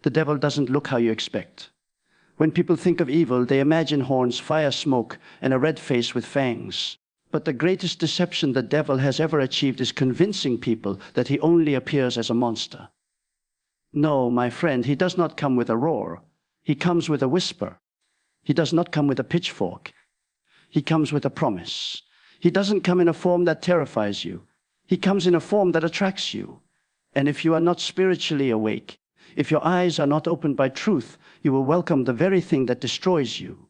The devil doesn't look how you expect. When people think of evil, they imagine horns, fire, smoke, and a red face with fangs. But the greatest deception the devil has ever achieved is convincing people that he only appears as a monster. No, my friend, he does not come with a roar. He comes with a whisper. He does not come with a pitchfork. He comes with a promise. He doesn't come in a form that terrifies you. He comes in a form that attracts you. And if you are not spiritually awake, if your eyes are not opened by truth, you will welcome the very thing that destroys you.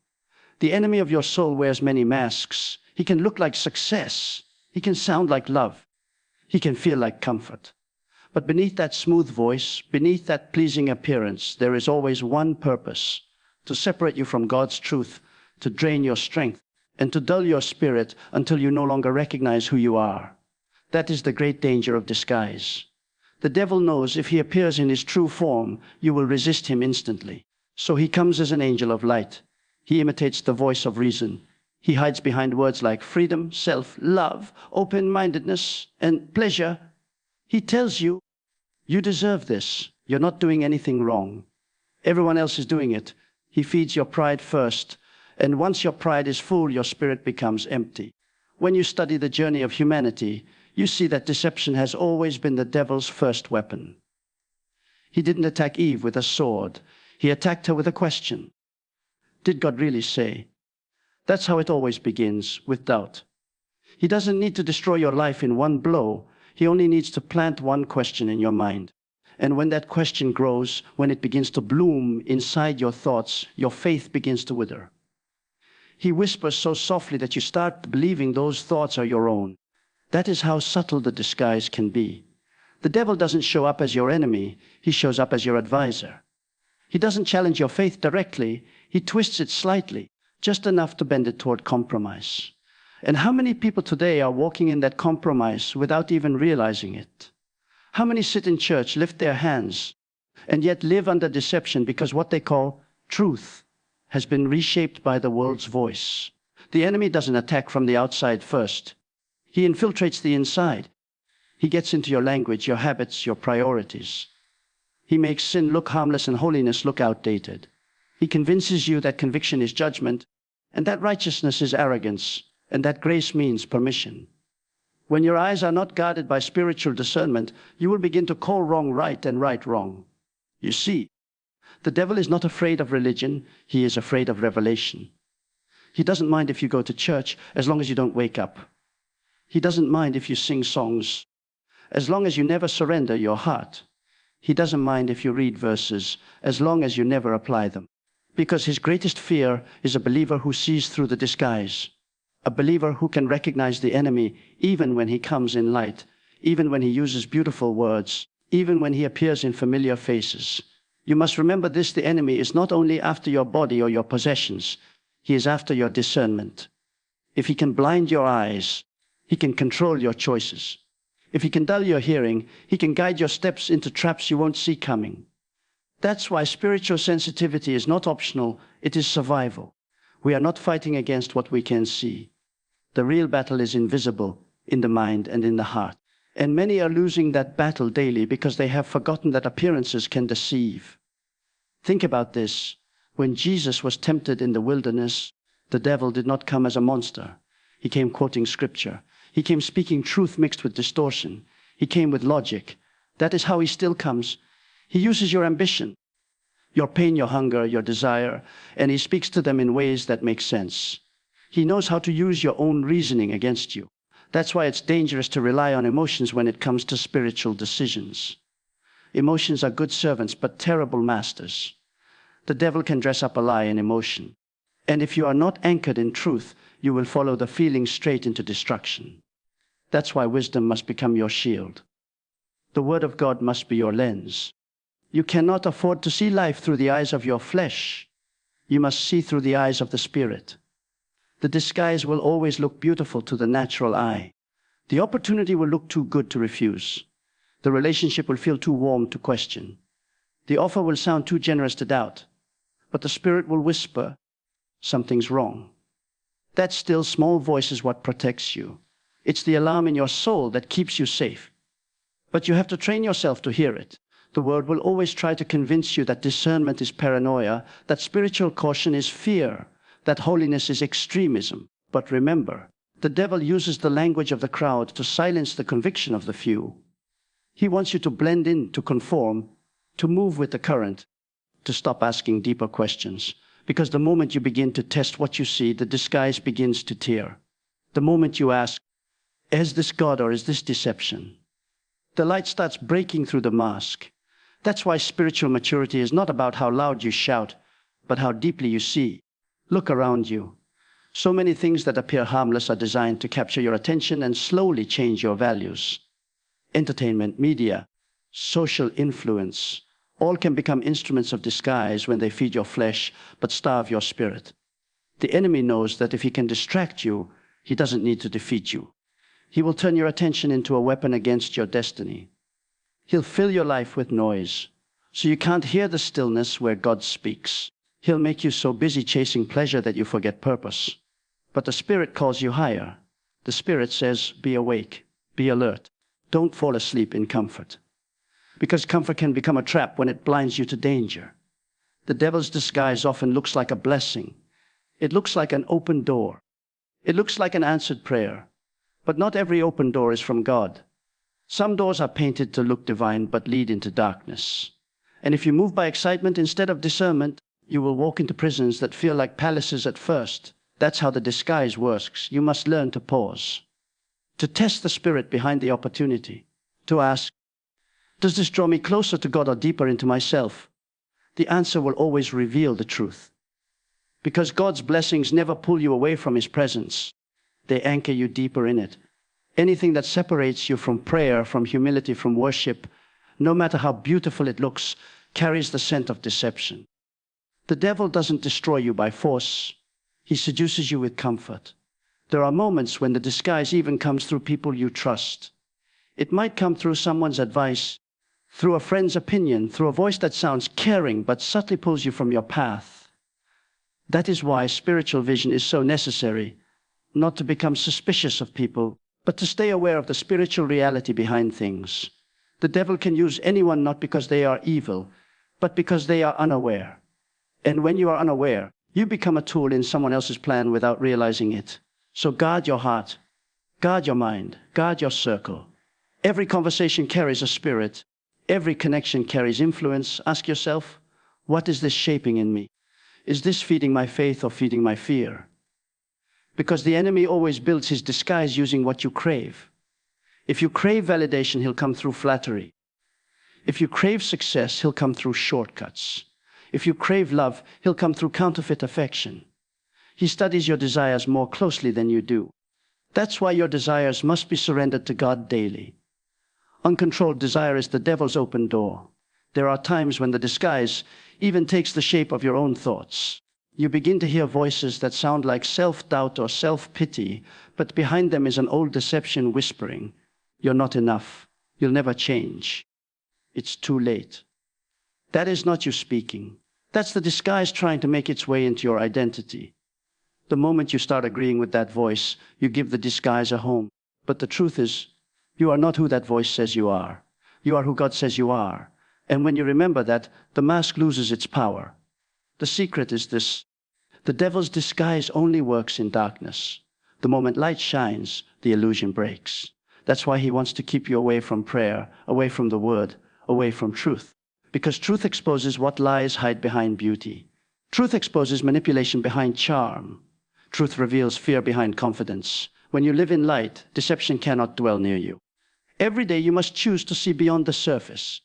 The enemy of your soul wears many masks. He can look like success. He can sound like love. He can feel like comfort. But beneath that smooth voice, beneath that pleasing appearance, there is always one purpose: to separate you from God's truth, to drain your strength, and to dull your spirit until you no longer recognize who you are. That is the great danger of disguise. The devil knows if he appears in his true form, you will resist him instantly. So he comes as an angel of light. He imitates the voice of reason. He hides behind words like freedom, self, love, open-mindedness, and pleasure. He tells you, you deserve this. You're not doing anything wrong. Everyone else is doing it. He feeds your pride first. And once your pride is full, your spirit becomes empty. When you study the journey of humanity, you see that deception has always been the devil's first weapon. He didn't attack Eve with a sword. He attacked her with a question. Did God really say? That's how it always begins, with doubt. He doesn't need to destroy your life in one blow. He only needs to plant one question in your mind. And when that question grows, when it begins to bloom inside your thoughts, your faith begins to wither. He whispers so softly that you start believing those thoughts are your own. That is how subtle the disguise can be. The devil doesn't show up as your enemy. He shows up as your advisor. He doesn't challenge your faith directly. He twists it slightly, just enough to bend it toward compromise. And how many people today are walking in that compromise without even realizing it? How many sit in church, lift their hands, and yet live under deception because what they call truth has been reshaped by the world's voice? The enemy doesn't attack from the outside first. He infiltrates the inside. He gets into your language, your habits, your priorities. He makes sin look harmless and holiness look outdated. He convinces you that conviction is judgment, and that righteousness is arrogance, and that grace means permission. When your eyes are not guarded by spiritual discernment, you will begin to call wrong right and right wrong. You see, the devil is not afraid of religion. He is afraid of revelation. He doesn't mind if you go to church as long as you don't wake up. He doesn't mind if you sing songs, as long as you never surrender your heart. He doesn't mind if you read verses, as long as you never apply them. Because his greatest fear is a believer who sees through the disguise, a believer who can recognize the enemy even when he comes in light, even when he uses beautiful words, even when he appears in familiar faces. You must remember this: the enemy is not only after your body or your possessions, he is after your discernment. If he can blind your eyes, he can control your choices. If he can dull your hearing, he can guide your steps into traps you won't see coming. That's why spiritual sensitivity is not optional, it is survival. We are not fighting against what we can see. The real battle is invisible, in the mind and in the heart. And many are losing that battle daily because they have forgotten that appearances can deceive. Think about this. When Jesus was tempted in the wilderness, the devil did not come as a monster. He came quoting scripture. He came speaking truth mixed with distortion. He came with logic. That is how he still comes. He uses your ambition, your pain, your hunger, your desire, and he speaks to them in ways that make sense. He knows how to use your own reasoning against you. That's why it's dangerous to rely on emotions when it comes to spiritual decisions. Emotions are good servants, but terrible masters. The devil can dress up a lie in emotion. And if you are not anchored in truth, you will follow the feeling straight into destruction. That's why wisdom must become your shield. The Word of God must be your lens. You cannot afford to see life through the eyes of your flesh. You must see through the eyes of the Spirit. The disguise will always look beautiful to the natural eye. The opportunity will look too good to refuse. The relationship will feel too warm to question. The offer will sound too generous to doubt. But the Spirit will whisper, something's wrong. That still small voice is what protects you. It's the alarm in your soul that keeps you safe. But you have to train yourself to hear it. The world will always try to convince you that discernment is paranoia, that spiritual caution is fear, that holiness is extremism. But remember, the devil uses the language of the crowd to silence the conviction of the few. He wants you to blend in, to conform, to move with the current, to stop asking deeper questions. Because the moment you begin to test what you see, the disguise begins to tear. The moment you ask, is this God or is this deception? The light starts breaking through the mask. That's why spiritual maturity is not about how loud you shout, but how deeply you see. Look around you. So many things that appear harmless are designed to capture your attention and slowly change your values. Entertainment, media, social influence, all can become instruments of disguise when they feed your flesh but starve your spirit. The enemy knows that if he can distract you, he doesn't need to defeat you. He will turn your attention into a weapon against your destiny. He'll fill your life with noise, so you can't hear the stillness where God speaks. He'll make you so busy chasing pleasure that you forget purpose. But the Spirit calls you higher. The Spirit says, be awake, be alert. Don't fall asleep in comfort. Because comfort can become a trap when it blinds you to danger. The devil's disguise often looks like a blessing. It looks like an open door. It looks like an answered prayer. But not every open door is from God. Some doors are painted to look divine but lead into darkness. And if you move by excitement instead of discernment, you will walk into prisons that feel like palaces at first. That's how the disguise works. You must learn to pause, to test the spirit behind the opportunity, to ask, does this draw me closer to God or deeper into myself? The answer will always reveal the truth. Because God's blessings never pull you away from His presence. They anchor you deeper in it. Anything that separates you from prayer, from humility, from worship, no matter how beautiful it looks, carries the scent of deception. The devil doesn't destroy you by force. He seduces you with comfort. There are moments when the disguise even comes through people you trust. It might come through someone's advice, through a friend's opinion, through a voice that sounds caring but subtly pulls you from your path. That is why spiritual vision is so necessary, not to become suspicious of people, but to stay aware of the spiritual reality behind things. The devil can use anyone not because they are evil, but because they are unaware. And when you are unaware, you become a tool in someone else's plan without realizing it. So guard your heart, guard your mind, guard your circle. Every conversation carries a spirit. Every connection carries influence. Ask yourself, what is this shaping in me? Is this feeding my faith or feeding my fear? Because the enemy always builds his disguise using what you crave. If you crave validation, he'll come through flattery. If you crave success, he'll come through shortcuts. If you crave love, he'll come through counterfeit affection. He studies your desires more closely than you do. That's why your desires must be surrendered to God daily. Uncontrolled desire is the devil's open door. There are times when the disguise even takes the shape of your own thoughts. You begin to hear voices that sound like self-doubt or self-pity, but behind them is an old deception whispering, you're not enough, you'll never change. It's too late. That is not you speaking. That's the disguise trying to make its way into your identity. The moment you start agreeing with that voice, you give the disguise a home. But the truth is, you are not who that voice says you are. You are who God says you are. And when you remember that, the mask loses its power. The secret is this. The devil's disguise only works in darkness. The moment light shines, the illusion breaks. That's why he wants to keep you away from prayer, away from the word, away from truth. Because truth exposes what lies hide behind beauty. Truth exposes manipulation behind charm. Truth reveals fear behind confidence. When you live in light, deception cannot dwell near you. Every day you must choose to see beyond the surface.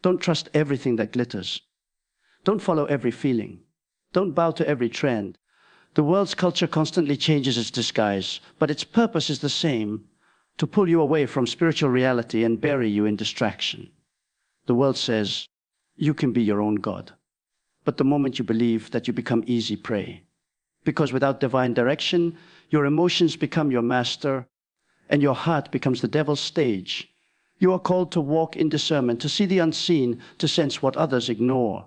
Don't trust everything that glitters. Don't follow every feeling. Don't bow to every trend. The world's culture constantly changes its disguise, but its purpose is the same, to pull you away from spiritual reality and bury you in distraction. The world says, you can be your own God. But the moment you believe that, you become easy prey. Because without divine direction, your emotions become your master, and your heart becomes the devil's stage. You are called to walk in discernment, to see the unseen, to sense what others ignore.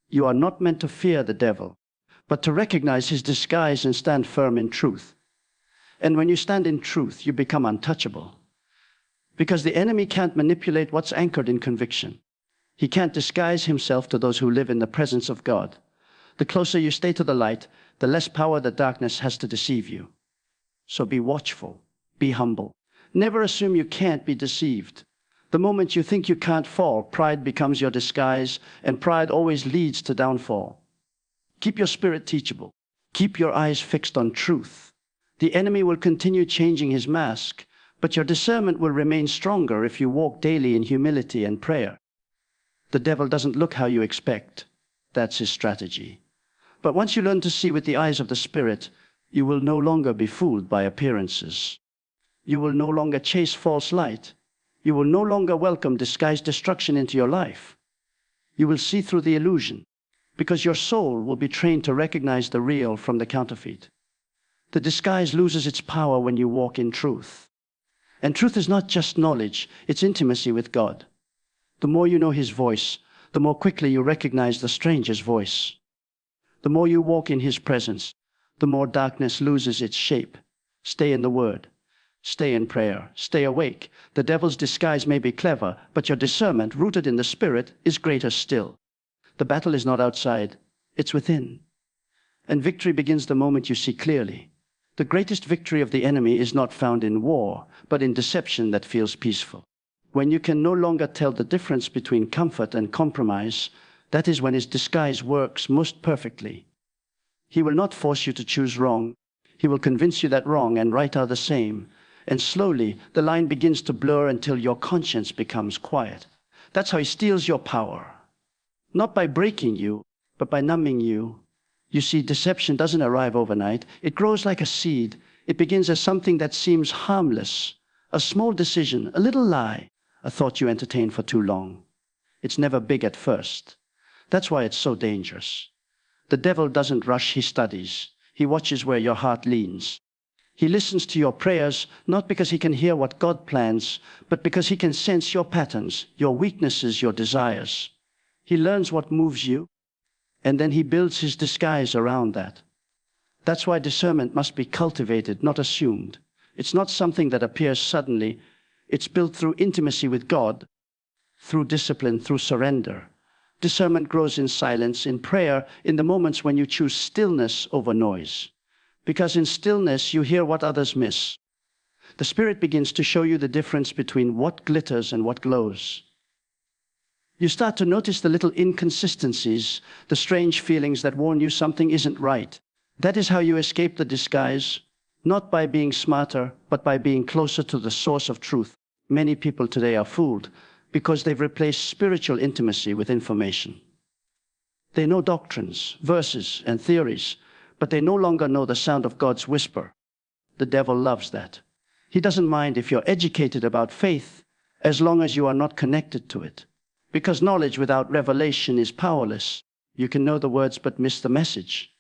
You are not meant to fear the devil, but to recognize his disguise and stand firm in truth. And when you stand in truth, you become untouchable. Because the enemy can't manipulate what's anchored in conviction. He can't disguise himself to those who live in the presence of God. The closer you stay to the light, the less power the darkness has to deceive you. So be watchful, be humble. Never assume you can't be deceived. The moment you think you can't fall, pride becomes your disguise, and pride always leads to downfall. Keep your spirit teachable. Keep your eyes fixed on truth. The enemy will continue changing his mask, but your discernment will remain stronger if you walk daily in humility and prayer. The devil doesn't look how you expect. That's his strategy. But once you learn to see with the eyes of the Spirit, you will no longer be fooled by appearances. You will no longer chase false light. You will no longer welcome disguised destruction into your life. You will see through the illusion, because your soul will be trained to recognize the real from the counterfeit. The disguise loses its power when you walk in truth. And truth is not just knowledge, it's intimacy with God. The more you know His voice, the more quickly you recognize the stranger's voice. The more you walk in His presence, the more darkness loses its shape. Stay in the Word. Stay in prayer. Stay awake. The devil's disguise may be clever, but your discernment, rooted in the Spirit, is greater still. The battle is not outside, it's within. And victory begins the moment you see clearly. The greatest victory of the enemy is not found in war, but in deception that feels peaceful. When you can no longer tell the difference between comfort and compromise, that is when his disguise works most perfectly. He will not force you to choose wrong. He will convince you that wrong and right are the same. And slowly, the line begins to blur until your conscience becomes quiet. That's how he steals your power. Not by breaking you, but by numbing you. You see, deception doesn't arrive overnight. It grows like a seed. It begins as something that seems harmless. A small decision, a little lie, a thought you entertain for too long. It's never big at first. That's why it's so dangerous. The devil doesn't rush his studies. He watches where your heart leans. He listens to your prayers, not because he can hear what God plans, but because he can sense your patterns, your weaknesses, your desires. He learns what moves you, and then he builds his disguise around that. That's why discernment must be cultivated, not assumed. It's not something that appears suddenly. It's built through intimacy with God, through discipline, through surrender. Discernment grows in silence, in prayer, in the moments when you choose stillness over noise. Because in stillness, you hear what others miss. The Spirit begins to show you the difference between what glitters and what glows. You start to notice the little inconsistencies, the strange feelings that warn you something isn't right. That is how you escape the disguise, not by being smarter, but by being closer to the source of truth. Many people today are fooled because they've replaced spiritual intimacy with information. They know doctrines, verses, and theories, but they no longer know the sound of God's whisper. The devil loves that. He doesn't mind if you're educated about faith, as long as you are not connected to it. Because knowledge without revelation is powerless. You can know the words but miss the message.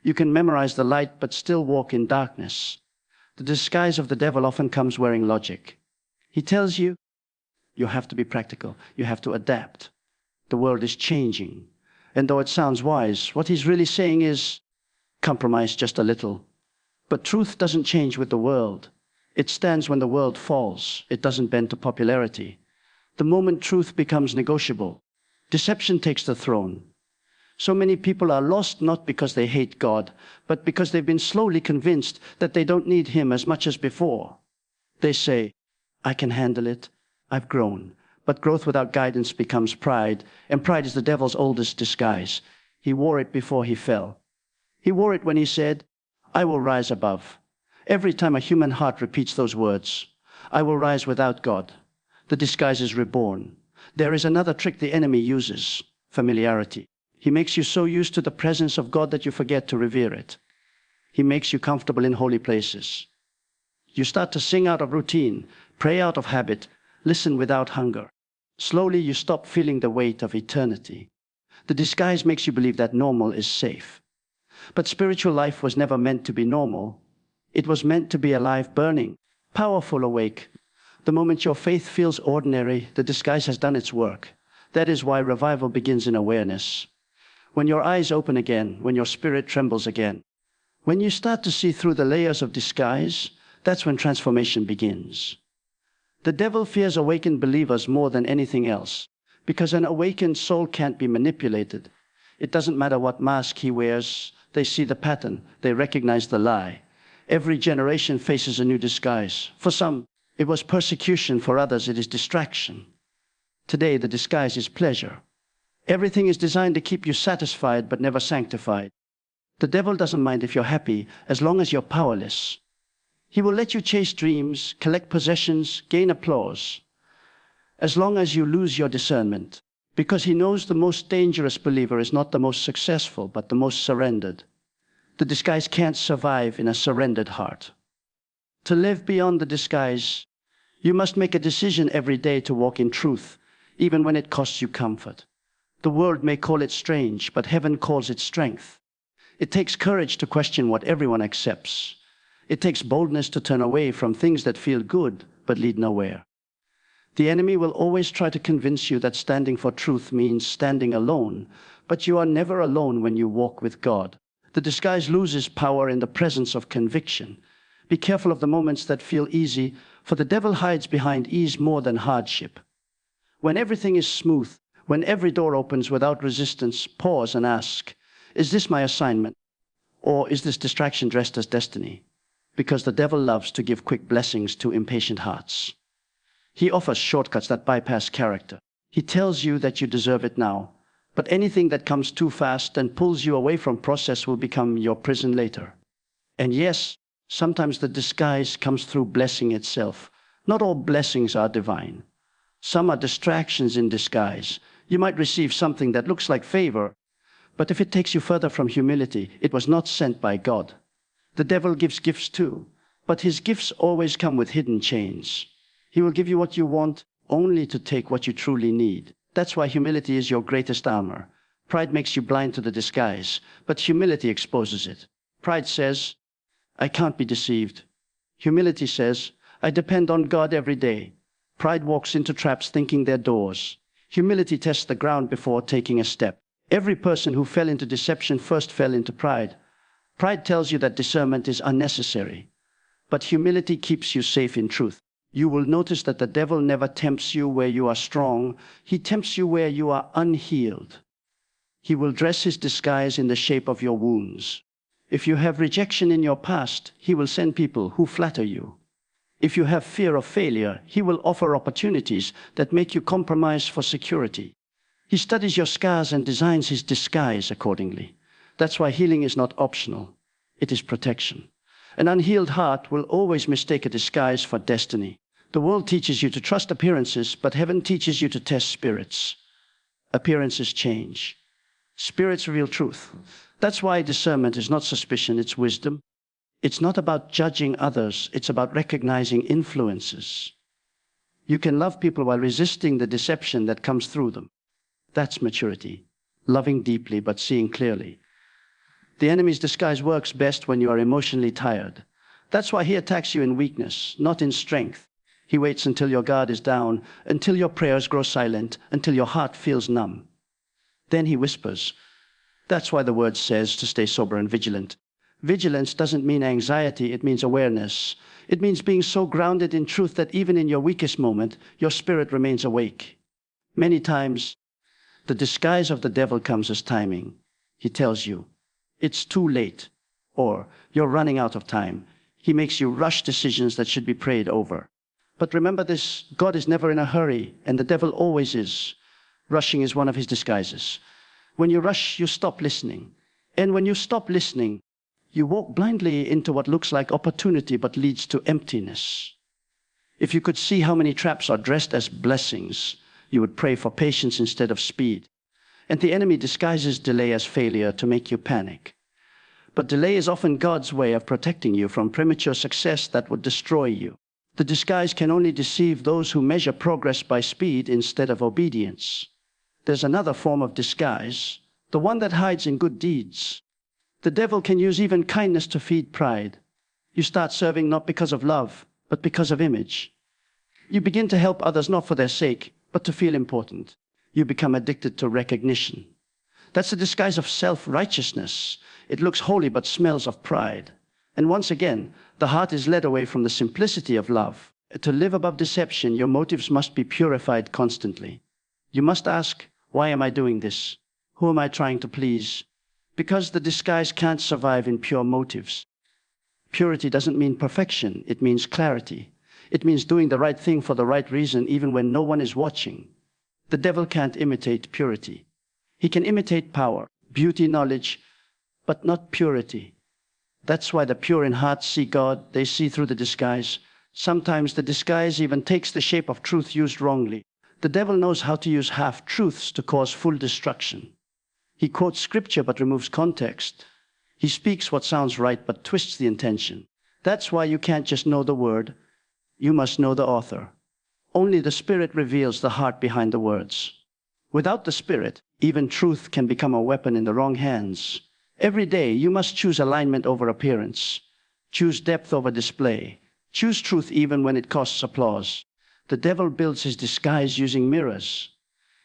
You can memorize the light but still walk in darkness. The disguise of the devil often comes wearing logic. He tells you, you have to be practical, you have to adapt. The world is changing. And though it sounds wise, what he's really saying is, compromise just a little. But truth doesn't change with the world. It stands when the world falls. It doesn't bend to popularity. The moment truth becomes negotiable, deception takes the throne. So many people are lost not because they hate God, but because they've been slowly convinced that they don't need Him as much as before. They say, I can handle it. I've grown. But growth without guidance becomes pride, and pride is the devil's oldest disguise. He wore it before he fell. He wore it when he said, I will rise above. Every time a human heart repeats those words, I will rise without God, the disguise is reborn. There is another trick the enemy uses, familiarity. He makes you so used to the presence of God that you forget to revere it. He makes you comfortable in holy places. You start to sing out of routine, pray out of habit, listen without hunger. Slowly you stop feeling the weight of eternity. The disguise makes you believe that normal is safe. But spiritual life was never meant to be normal. It was meant to be alive, burning, powerful, awake. The moment your faith feels ordinary, the disguise has done its work. That is why revival begins in awareness. When your eyes open again, when your spirit trembles again, when you start to see through the layers of disguise, that's when transformation begins. The devil fears awakened believers more than anything else, because an awakened soul can't be manipulated. It doesn't matter what mask he wears, they see the pattern, they recognize the lie. Every generation faces a new disguise. For some, it was persecution, for others, it is distraction. Today, the disguise is pleasure. Everything is designed to keep you satisfied but never sanctified. The devil doesn't mind if you're happy as long as you're powerless. He will let you chase dreams, collect possessions, gain applause, as long as you lose your discernment, because he knows the most dangerous believer is not the most successful, but the most surrendered. The disguise can't survive in a surrendered heart. To live beyond the disguise, you must make a decision every day to walk in truth, even when it costs you comfort. The world may call it strange, but heaven calls it strength. It takes courage to question what everyone accepts. It takes boldness to turn away from things that feel good but lead nowhere. The enemy will always try to convince you that standing for truth means standing alone, but you are never alone when you walk with God. The disguise loses power in the presence of conviction. Be careful of the moments that feel easy, for the devil hides behind ease more than hardship. When everything is smooth, when every door opens without resistance, pause and ask, is this my assignment? Or is this distraction dressed as destiny? Because the devil loves to give quick blessings to impatient hearts. He offers shortcuts that bypass character. He tells you that you deserve it now, but anything that comes too fast and pulls you away from process will become your prison later. And yes, sometimes the disguise comes through blessing itself. Not all blessings are divine. Some are distractions in disguise. You might receive something that looks like favor, but if it takes you further from humility, it was not sent by God. The devil gives gifts too, but his gifts always come with hidden chains. He will give you what you want, only to take what you truly need. That's why humility is your greatest armor. Pride makes you blind to the disguise, but humility exposes it. Pride says, I can't be deceived. Humility says, I depend on God every day. Pride walks into traps thinking they're doors. Humility tests the ground before taking a step. Every person who fell into deception first fell into pride. Pride tells you that discernment is unnecessary, but humility keeps you safe in truth. You will notice that the devil never tempts you where you are strong. He tempts you where you are unhealed. He will dress his disguise in the shape of your wounds. If you have rejection in your past, he will send people who flatter you. If you have fear of failure, he will offer opportunities that make you compromise for security. He studies your scars and designs his disguise accordingly. That's why healing is not optional. It is protection. An unhealed heart will always mistake a disguise for destiny. The world teaches you to trust appearances, but heaven teaches you to test spirits. Appearances change. Spirits reveal truth. That's why discernment is not suspicion, it's wisdom. It's not about judging others, it's about recognizing influences. You can love people while resisting the deception that comes through them. That's maturity. Loving deeply but seeing clearly. The enemy's disguise works best when you are emotionally tired. That's why he attacks you in weakness, not in strength. He waits until your guard is down, until your prayers grow silent, until your heart feels numb. Then he whispers. That's why the word says to stay sober and vigilant. Vigilance doesn't mean anxiety, it means awareness. It means being so grounded in truth that even in your weakest moment, your spirit remains awake. Many times, the disguise of the devil comes as timing. He tells you, it's too late, or you're running out of time. He makes you rush decisions that should be prayed over. But remember this, God is never in a hurry, and the devil always is. Rushing is one of his disguises. When you rush, you stop listening. And when you stop listening, you walk blindly into what looks like opportunity but leads to emptiness. If you could see how many traps are dressed as blessings, you would pray for patience instead of speed. And the enemy disguises delay as failure to make you panic. But delay is often God's way of protecting you from premature success that would destroy you. The disguise can only deceive those who measure progress by speed instead of obedience. There's another form of disguise, the one that hides in good deeds. The devil can use even kindness to feed pride. You start serving not because of love, but because of image. You begin to help others not for their sake, but to feel important. You become addicted to recognition. That's a disguise of self-righteousness. It looks holy but smells of pride. And once again, the heart is led away from the simplicity of love. To live above deception, your motives must be purified constantly. You must ask, why am I doing this? Who am I trying to please? Because the disguise can't survive in pure motives. Purity doesn't mean perfection, it means clarity. It means doing the right thing for the right reason even when no one is watching. The devil can't imitate purity. He can imitate power, beauty, knowledge, but not purity. That's why the pure in heart see God, they see through the disguise. Sometimes the disguise even takes the shape of truth used wrongly. The devil knows how to use half-truths to cause full destruction. He quotes scripture but removes context. He speaks what sounds right but twists the intention. That's why you can't just know the word. You must know the author. Only the Spirit reveals the heart behind the words. Without the Spirit, even truth can become a weapon in the wrong hands. Every day, you must choose alignment over appearance. Choose depth over display. Choose truth even when it costs applause. The devil builds his disguise using mirrors.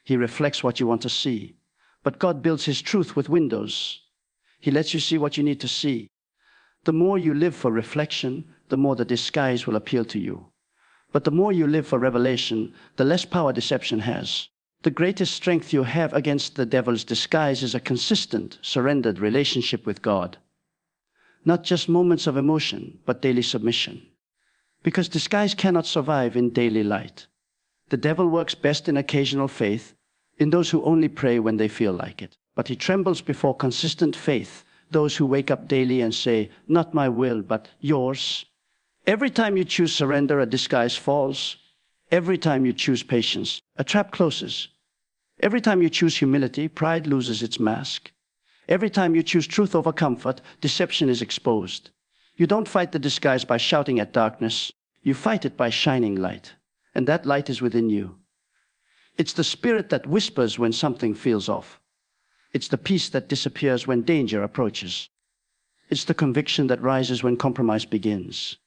He reflects what you want to see. But God builds his truth with windows. He lets you see what you need to see. The more you live for reflection, the more the disguise will appeal to you. But the more you live for revelation, the less power deception has. The greatest strength you have against the devil's disguise is a consistent, surrendered relationship with God. Not just moments of emotion, but daily submission. Because disguise cannot survive in daily light. The devil works best in occasional faith, in those who only pray when they feel like it. But he trembles before consistent faith, those who wake up daily and say, "Not my will, but yours." Every time you choose surrender, a disguise falls. Every time you choose patience, a trap closes. Every time you choose humility, pride loses its mask. Every time you choose truth over comfort, deception is exposed. You don't fight the disguise by shouting at darkness. You fight it by shining light. And that light is within you. It's the Spirit that whispers when something feels off. It's the peace that disappears when danger approaches. It's the conviction that rises when compromise begins.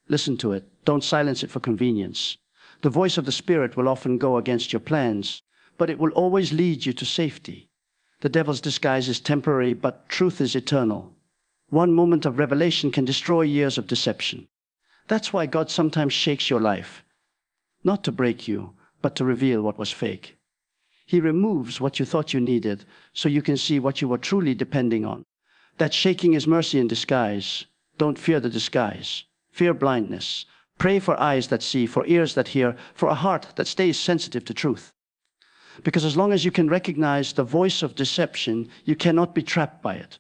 Listen to it. Don't silence it for convenience. The voice of the Spirit will often go against your plans, but it will always lead you to safety. The devil's disguise is temporary, but truth is eternal. One moment of revelation can destroy years of deception. That's why God sometimes shakes your life, not to break you, but to reveal what was fake. He removes what you thought you needed so you can see what you were truly depending on. That shaking is mercy in disguise. Don't fear the disguise. Fear blindness. Pray for eyes that see, for ears that hear, for a heart that stays sensitive to truth. Because as long as you can recognize the voice of deception, you cannot be trapped by it.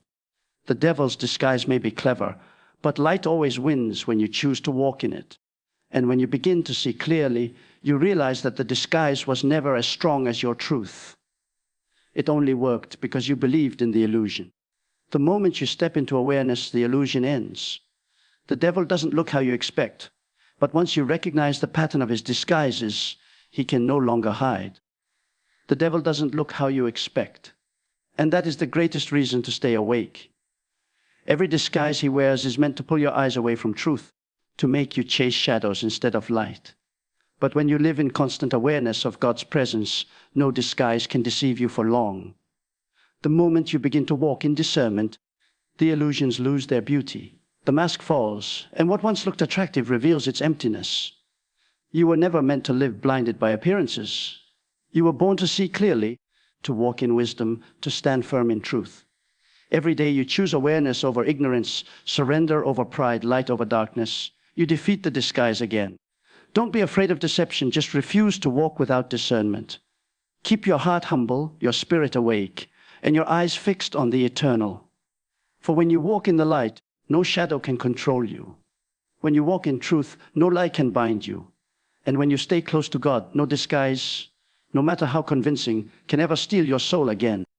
The devil's disguise may be clever, but light always wins when you choose to walk in it. And when you begin to see clearly, you realize that the disguise was never as strong as your truth. It only worked because you believed in the illusion. The moment you step into awareness, the illusion ends. The devil doesn't look how you expect, but once you recognize the pattern of his disguises, he can no longer hide. The devil doesn't look how you expect, and that is the greatest reason to stay awake. Every disguise he wears is meant to pull your eyes away from truth, to make you chase shadows instead of light. But when you live in constant awareness of God's presence, no disguise can deceive you for long. The moment you begin to walk in discernment, the illusions lose their beauty. The mask falls, and what once looked attractive reveals its emptiness. You were never meant to live blinded by appearances. You were born to see clearly, to walk in wisdom, to stand firm in truth. Every day you choose awareness over ignorance, surrender over pride, light over darkness. You defeat the disguise again. Don't be afraid of deception, just refuse to walk without discernment. Keep your heart humble, your spirit awake, and your eyes fixed on the eternal. For when you walk in the light, no shadow can control you. When you walk in truth, no lie can bind you. And when you stay close to God, no disguise, no matter how convincing, can ever steal your soul again.